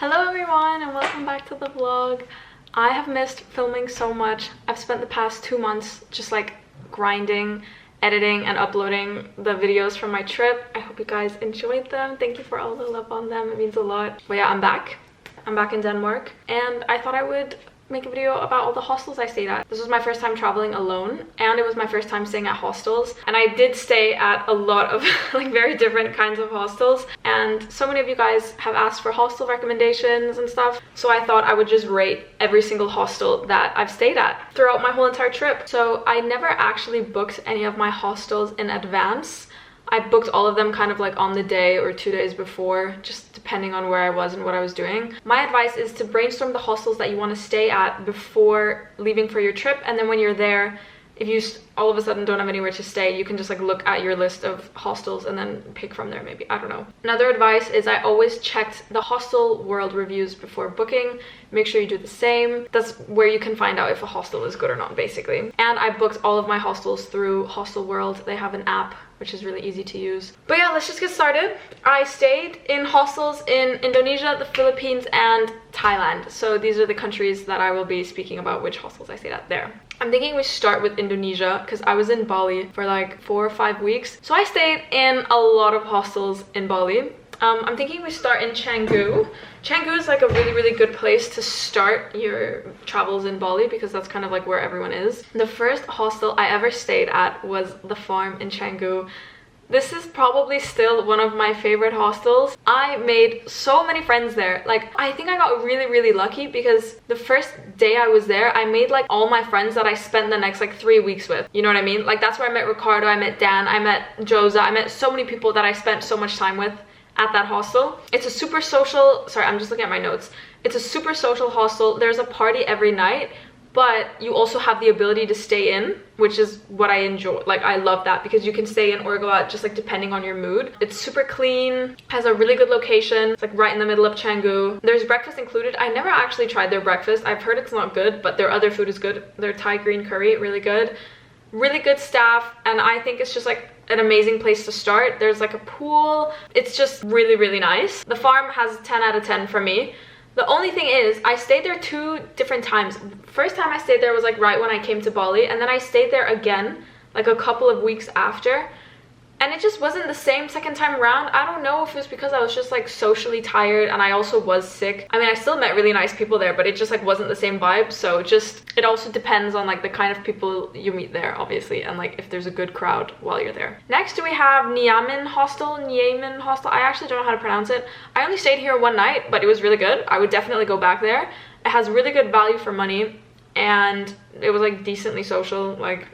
Hello everyone and welcome back to the vlog. I have missed filming so much. I've spent the past 2 months just like grinding, editing and uploading the videos from my trip. I hope you guys enjoyed them. Thank you for all the love on them. It means a lot. But yeah, I'm back in Denmark and I thought I would make a video about all the hostels I stayed at. This was my first time traveling alone and it was my first time staying at hostels, and I did stay at a lot of like very different kinds of hostels, and so many of you guys have asked for hostel recommendations and stuff, so I thought I would just rate every single hostel that I've stayed at throughout my whole entire trip. So I never actually booked any of my hostels in advance. I booked all of them kind of like on the day or 2 days before, just depending on where I was and what I was doing. My advice is to brainstorm the hostels that you want to stay at before leaving for your trip, and then when you're there, if you all of a sudden don't have anywhere to stay, you can just like look at your list of hostels and then pick from there maybe. I don't know. Another advice is I always checked the hostel world reviews before booking. Make sure you do the same. That's where you can find out if a hostel is good or not, basically. And I booked all of my hostels through Hostel World. They have an app which is really easy to use. But yeah, let's just get started. I stayed in hostels in Indonesia, the Philippines, and Thailand. So these are the countries that I will be speaking about, which hostels I stayed at there. I'm thinking we start with Indonesia because I was in Bali for like 4 or 5 weeks. So I stayed in a lot of hostels in Bali. I'm thinking we start in Canggu. Canggu is like a really good place to start your travels in Bali because that's kind of like where everyone is. The first hostel I ever stayed at was the Farm in Canggu. This is probably still one of my favorite hostels. I made so many friends there. Like, I think I got really lucky because the first day I was there, I made like all my friends that I spent the next like 3 weeks with. You know what I mean? Like, that's where I met Ricardo, I met Dan, I met Josa, I met so many people that I spent so much time with at that hostel. It's a super social, sorry, I'm just looking at my notes. It's a super social hostel. There's a party every night, but you also have the ability to stay in, which is what I enjoy. Like, I love that because you can stay in or go out just like depending on your mood. It's super clean, has a really good location. It's like right in the middle of Canggu. There's breakfast included. I never actually tried their breakfast. I've heard it's not good, but their other food is good. Their Thai green curry, really good. Really good staff, and I think it's just like an amazing place to start. There's like a pool. It's just really nice. The Farm has 10 out of 10 for me. The only thing is I stayed there 2 different times. First time I stayed there was like right when I came to Bali, and then I stayed there again like a couple of weeks after, and it just wasn't the same second time around. I don't know if it was because I was just like socially tired and I also was sick. I mean, I still met really nice people there, but it just like wasn't the same vibe. So it also depends on like the kind of people you meet there, obviously, and like if there's a good crowd while you're there. Next we have Niamin Hostel. I actually don't know how to pronounce it. I only stayed here 1 night, but it was really good. I would definitely go back there. It has really good value for money and it was like decently social. Like,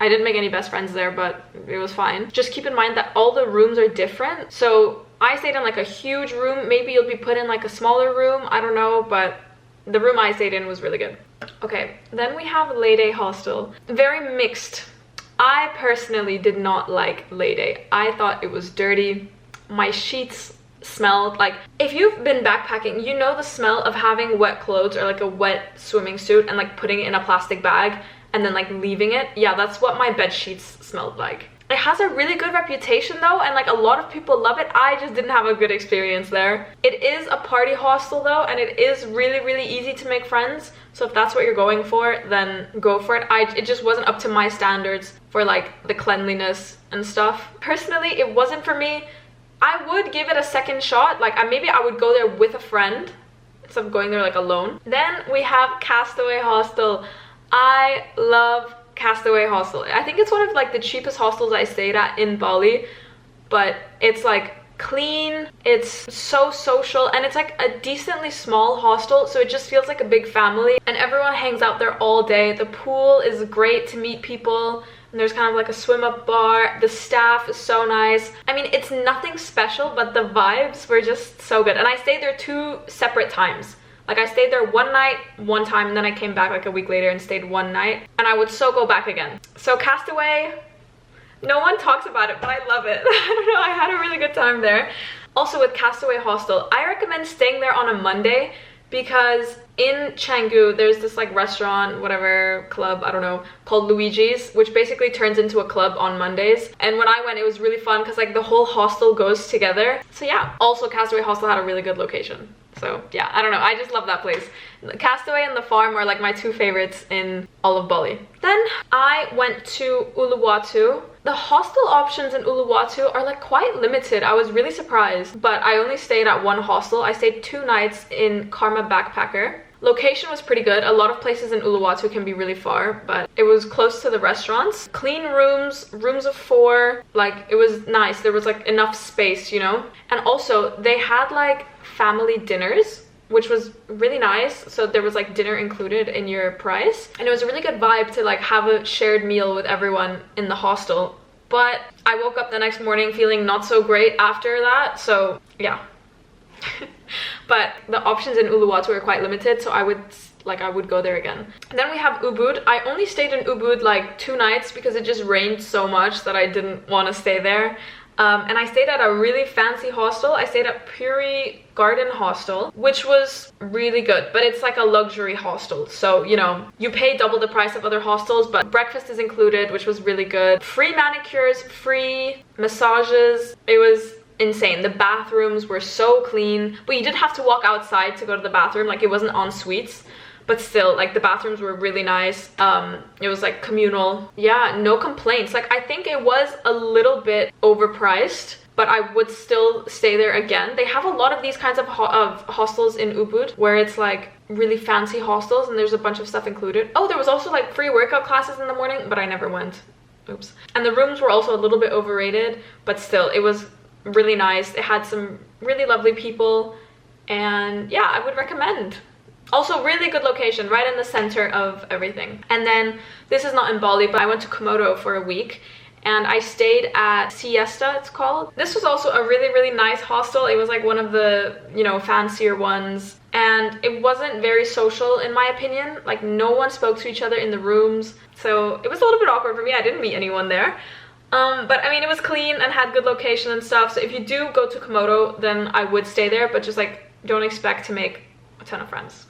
I didn't make any best friends there, but it was fine. Just keep in mind that all the rooms are different. So I stayed in like a huge room. Maybe you'll be put in like a smaller room. I don't know, but the room I stayed in was really good. Okay, then we have Leyte Hostel. Very mixed. I personally did not like Leyte. I thought it was dirty. My sheets smelled like, if you've been backpacking, you know the smell of having wet clothes or like a wet swimming suit and like putting it in a plastic bag and then like leaving it. Yeah, that's what my bed sheets smelled like. It has a really good reputation though, and like a lot of people love it. I just didn't have a good experience there. It is a party hostel though, and it is really easy to make friends. So if that's what you're going for, then go for it. It just wasn't up to my standards for like the cleanliness and stuff. Personally, it wasn't for me. I would give it a second shot. Like, maybe I would go there with a friend instead of going there like alone. Then we have Castaway Hostel. I love Castaway Hostel. I think it's one of like the cheapest hostels I stayed at in Bali, but it's like clean, it's so social, and it's like a decently small hostel, so it just feels like a big family and everyone hangs out there all day. The pool is great to meet people, and there's kind of like a swim up bar. The staff is so nice. I mean, it's nothing special, but the vibes were just so good. And I stayed there 2 separate times. Like, I stayed there 1 night, 1 time, and then I came back like a week later and stayed 1 night. And I would so go back again. So Castaway, no one talks about it, but I love it. I don't know, I had a really good time there. Also with Castaway Hostel, I recommend staying there on a Monday because in Canggu, there's this like restaurant, whatever, club, I don't know, called Luigi's, which basically turns into a club on Mondays. And when I went, it was really fun because like the whole hostel goes together. So yeah, also Castaway Hostel had a really good location. So yeah, I don't know, I just love that place. Castaway and the Farm are like my two favorites in all of Bali. Then I went to Uluwatu. The hostel options in Uluwatu are like quite limited. I was really surprised, but I only stayed at one hostel. I stayed 2 nights in Karma Backpacker. Location was pretty good. A lot of places in Uluwatu can be really far, but it was close to the restaurants. Clean rooms, rooms of 4, like it was nice. There was like enough space, you know? And also they had like family dinners, which was really nice. So there was like dinner included in your price. And it was a really good vibe to like have a shared meal with everyone in the hostel. But I woke up the next morning feeling not so great after that, so yeah. But the options in Uluwatu are quite limited, so I would go there again. And then we have Ubud. I only stayed in Ubud like 2 nights because it just rained so much that I didn't want to stay there. And I stayed at a really fancy hostel. I stayed at Puri Garden Hostel, which was really good, but it's like a luxury hostel. So, you know, you pay double the price of other hostels, but breakfast is included, which was really good. Free manicures, free massages. It was insane. The bathrooms were so clean, but you did have to walk outside to go to the bathroom. Like it wasn't en suites, but still, like the bathrooms were really nice. It was like communal. Yeah, no complaints. Like I think it was a little bit overpriced, but I would still stay there again. They have a lot of these kinds of hostels in Ubud where it's like really fancy hostels and there's a bunch of stuff included. Oh, there was also like free workout classes in the morning, but I never went. Oops. And the rooms were also a little bit overrated, but still, it was really nice. It had some really lovely people, and yeah, I would recommend. Also really good location, right in the center of everything. And then this is not in Bali, but I went to Komodo for a week and I stayed at Siesta, it's called. This was also a really nice hostel. It was like one of the, you know, fancier ones, and it wasn't very social in my opinion. Like no one spoke to each other in the rooms, so it was a little bit awkward for me. I didn't meet anyone there. But I mean, it was clean and had good location and stuff. So if you do go to Komodo, then I would stay there, but just like don't expect to make a ton of friends.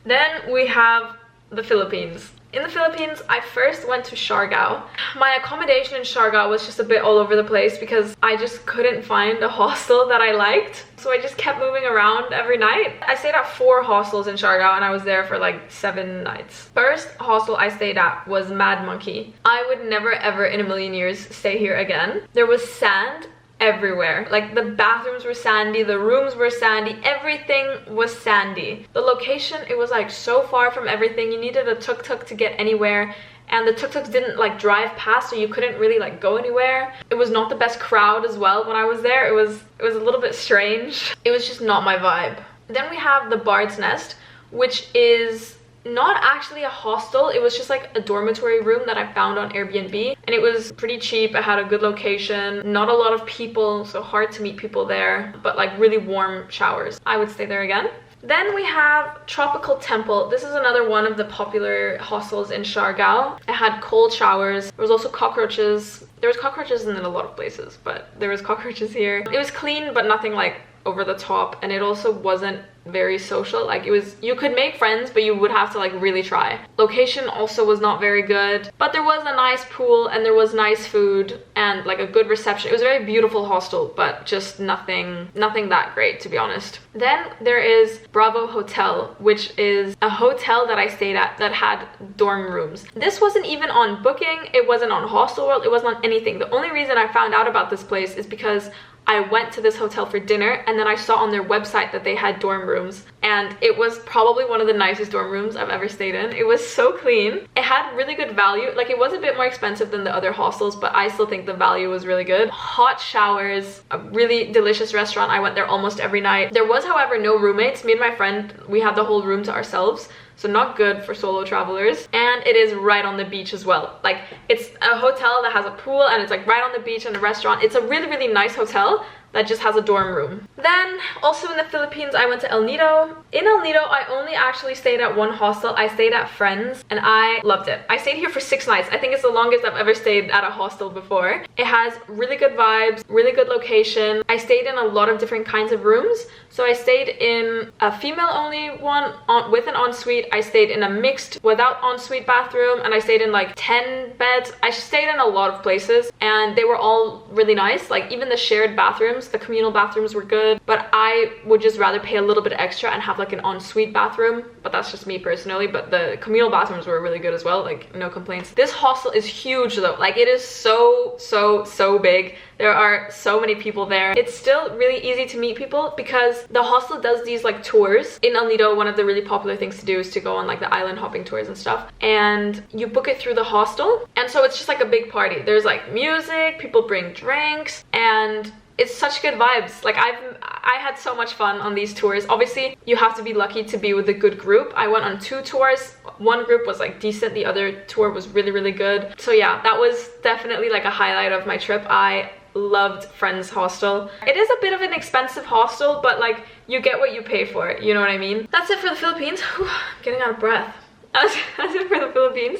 Then we have the Philippines. In the Philippines, I first went to Siargao. My accommodation in Siargao was just a bit all over the place because I just couldn't find a hostel that I liked. So I just kept moving around every night. I stayed at 4 hostels in Siargao and I was there for like 7 nights. First hostel I stayed at was Mad Monkey. I would never ever in a million years stay here again. There was sand everywhere. Like the bathrooms were sandy, the rooms were sandy, everything was sandy. The location, it was like so far from everything. You needed a tuk-tuk to get anywhere, and the tuk-tuks didn't like drive past, so you couldn't really like go anywhere. It was not the best crowd as well when I was there. It was a little bit strange. It was just not my vibe. Then we have the Bard's Nest, which is not actually a hostel. It was just like a dormitory room that I found on Airbnb, and it was pretty cheap. It had a good location, not a lot of people, so hard to meet people there, but like really warm showers. I would stay there again. Then we have Tropical Temple. This is another one of the popular hostels in Siargao. It had cold showers. There was also cockroaches. There was cockroaches in a lot of places, but there was cockroaches here. It was clean, but nothing like over the top, and it also wasn't very social. Like it was, you could make friends, but you would have to like really try. Location also was not very good, but there was a nice pool and there was nice food and like a good reception. It was a very beautiful hostel, but just nothing that great, to be honest. Then there is Bravo Hotel, which is a hotel that I stayed at that had dorm rooms. This wasn't even on Booking, it wasn't on Hostelworld, it wasn't on anything. The only reason I found out about this place is because I went to this hotel for dinner and then I saw on their website that they had dorm rooms, and it was probably one of the nicest dorm rooms I've ever stayed in. It was so clean. It had really good value. Like it was a bit more expensive than the other hostels, but I still think the value was really good. Hot showers, a really delicious restaurant. I went there almost every night. There was, however, no roommates. Me and my friend, we had the whole room to ourselves. So not good for solo travelers. And it is right on the beach as well. Like it's a hotel that has a pool and it's like right on the beach and a restaurant. It's a really nice hotel that just has a dorm room. Then also in the Philippines, I went to El Nido. In El Nido, I only actually stayed at one hostel. I stayed at Friends and I loved it. I stayed here for 6 nights. I think it's the longest I've ever stayed at a hostel before. It has really good vibes, really good location. I stayed in a lot of different kinds of rooms. So I stayed in a female only one with an ensuite. I stayed in a mixed without ensuite bathroom, and I stayed in like 10 beds. I stayed in a lot of places and they were all really nice. Like even the shared bathrooms bathrooms. The communal bathrooms were good, but I would just rather pay a little bit extra and have like an ensuite bathroom, but that's just me personally. But the communal bathrooms were really good as well, like no complaints. This hostel is huge though, like it is so big. There are so many people there. It's still really easy to meet people because the hostel does these like tours. In El Nido, one of the really popular things to do is to go on like the island hopping tours and stuff, and you book it through the hostel, and so it's just like a big party. There's like music, people bring drinks, and it's such good vibes. Like I had so much fun on these tours. Obviously you have to be lucky to be with a good group. I went on 2 tours. One group was like decent, the other tour was really good. So yeah, that was definitely like a highlight of my trip. I loved Friends Hostel. It is a bit of an expensive hostel, but like you get what you pay for it, you know what I mean? That's it for the Philippines. Whew, I'm getting out of breath. That's it for the Philippines.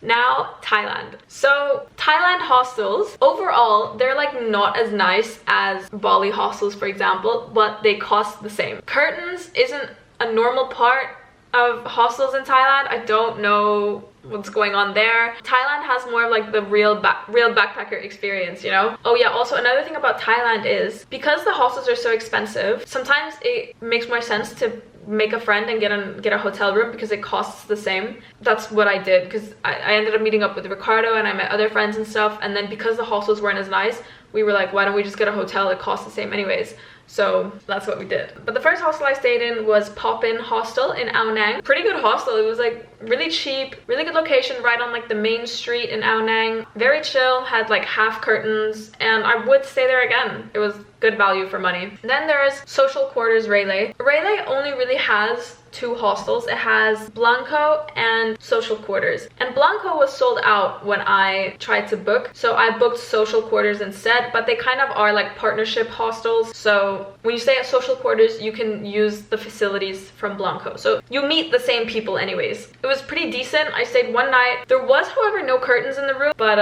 Now, Thailand. So, Thailand hostels, overall, they're like not as nice as Bali hostels, for example, but they cost the same. Curtains isn't a normal part of hostels in Thailand. I don't know what's going on there. Thailand has more of like the real backpacker experience, you know? Oh yeah, also another thing about Thailand is because the hostels are so expensive, sometimes it makes more sense to make a friend and get a hotel room because it costs the same. That's what I did, because I ended up meeting up with Ricardo and I met other friends and stuff, and then because the hostels weren't as nice, we were like, why don't we just get a hotel? It costs the same anyways. So that's what we did. But the first hostel I stayed in was Pop-In Hostel in Ao Nang. Pretty good hostel. It was like really cheap, really good location right on like the main street in Ao Nang. Very chill, had like half curtains, and I would stay there again. It was good value for money. Then there's Social Quarters Railay. Railay only really has 2 hostels. It has Blanco and Social Quarters, and Blanco was sold out when I tried to book, so I booked Social Quarters instead. But they kind of are like partnership hostels, so when you stay at Social Quarters you can use the facilities from Blanco, so you meet the same people anyways. It was pretty decent. I stayed one night. There was, however, no curtains in the room, but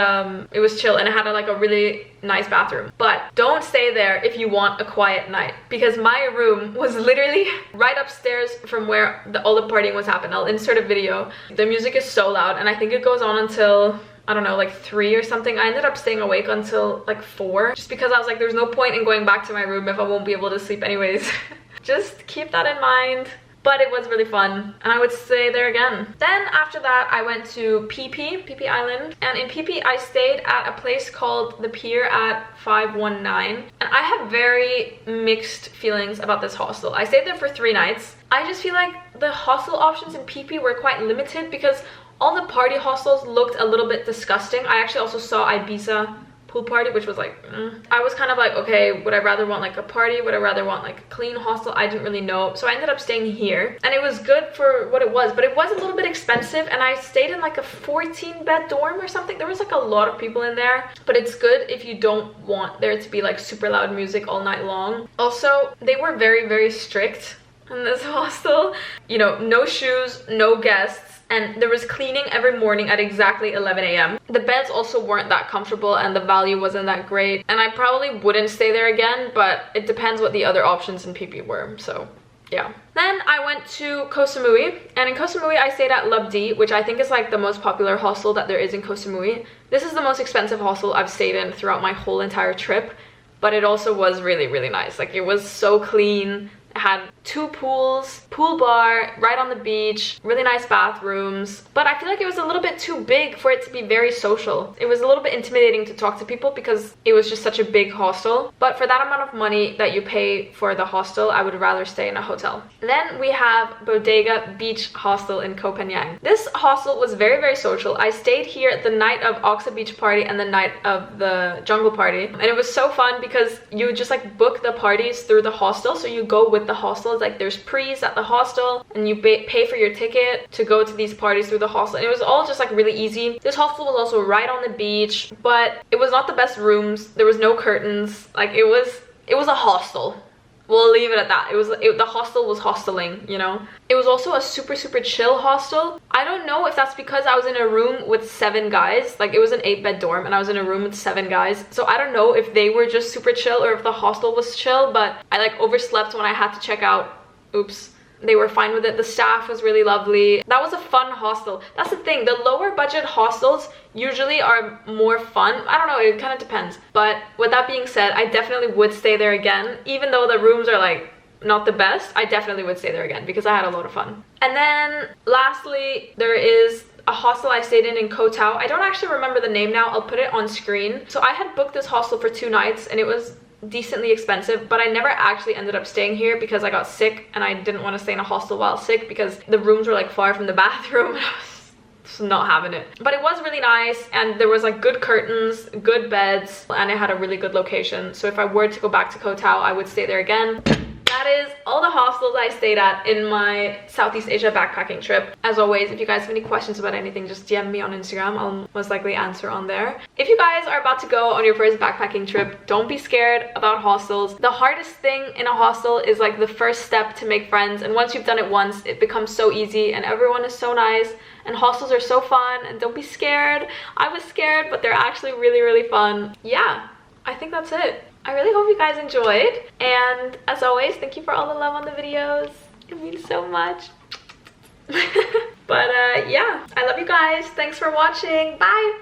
it was chill, and it had like a really nice bathroom. But don't stay there if you want a quiet night, because my room was literally right upstairs from where all the partying was happening. I'll insert a video. The music is so loud, and I think it goes on until, I don't know, like 3 or something. I ended up staying awake until like 4, just because I was like, there's no point in going back to my room if I won't be able to sleep anyways. Just keep that in mind. But it was really fun, and I would stay there again. Then after that, I went to Phi Phi Island, and in Phi Phi I stayed at a place called the Pier at 519, and I have very mixed feelings about this hostel. I stayed there for 3 nights. I just feel like the hostel options in Phi Phi were quite limited because all the party hostels looked a little bit disgusting. I actually also saw Ibiza pool party, which was like, I was kind of like, okay, would I rather want like a party? Would I rather want like a clean hostel? I didn't really know. So I ended up staying here, and it was good for what it was, but it was a little bit expensive, and I stayed in like a 14-bed dorm or something. There was like a lot of people in there, but it's good if you don't want there to be like super loud music all night long. Also, they were very strict in this hostel. You know, no shoes, no guests, and there was cleaning every morning at exactly 11 a.m. The beds also weren't that comfortable, and the value wasn't that great, and I probably wouldn't stay there again, but it depends what the other options in Phi Phi were, so yeah. Then I went to Koh Samui, and in Koh Samui I stayed at Lubdi, which I think is like the most popular hostel that there is in Koh Samui. This is the most expensive hostel I've stayed in throughout my whole entire trip, but it also was really nice. Like, it was so clean. It had 2 pools, pool bar, right on the beach, really nice bathrooms. But I feel like it was a little bit too big for it to be very social. It was a little bit intimidating to talk to people because it was just such a big hostel. But for that amount of money that you pay for the hostel, I would rather stay in a hotel. Then we have Bodega Beach Hostel in Koh Phangan. This hostel was very social. I stayed here the night of Oxa Beach party and the night of the jungle party. And it was so fun because you just like book the parties through the hostel. So you go with the hostel. It's like there's pre's at the hostel, and you pay for your ticket to go to these parties through the hostel, and it was all just like really easy. This hostel was also right on the beach, but it was not the best rooms. There was no curtains. Like, it was a hostel. We'll leave it at that. The hostel was hosteling, you know. It was also a super chill hostel. I don't know if that's because I was in a room with 7 guys. Like, it was an 8-bed dorm, and I was in a room with 7 guys. So I don't know if they were just super chill or if the hostel was chill, but I like overslept when I had to check out. Oops. They were fine with it. The staff was really lovely. That was a fun hostel. That's the thing, the lower budget hostels usually are more fun. I don't know, it kind of depends. But with that being said, I definitely would stay there again. Even though the rooms are like not the best, I definitely would stay there again because I had a lot of fun. And then lastly, there is a hostel I stayed in Koh Tao. I don't actually remember the name now. I'll put it on screen. So I had booked this hostel for 2 nights and it was decently expensive, but I never actually ended up staying here because I got sick and I didn't want to stay in a hostel while sick because the rooms were like far from the bathroom and I was just not having it. But it was really nice and there was like good curtains, good beds, and it had a really good location. So if I were to go back to Koh Tao, I would stay there again. That is all the hostels I stayed at in my Southeast Asia backpacking trip. As always, if you guys have any questions about anything, just DM me on Instagram. I'll most likely answer on there. If you guys are about to go on your first backpacking trip, don't be scared about hostels. The hardest thing in a hostel is like the first step to make friends, and once you've done it once, it becomes so easy and everyone is so nice and hostels are so fun, and don't be scared. I was scared, but they're actually really, really fun. Yeah, I think that's it. I really hope you guys enjoyed, and as always, thank you for all the love on the videos. It means so much. But yeah, I love you guys. Thanks for watching. Bye.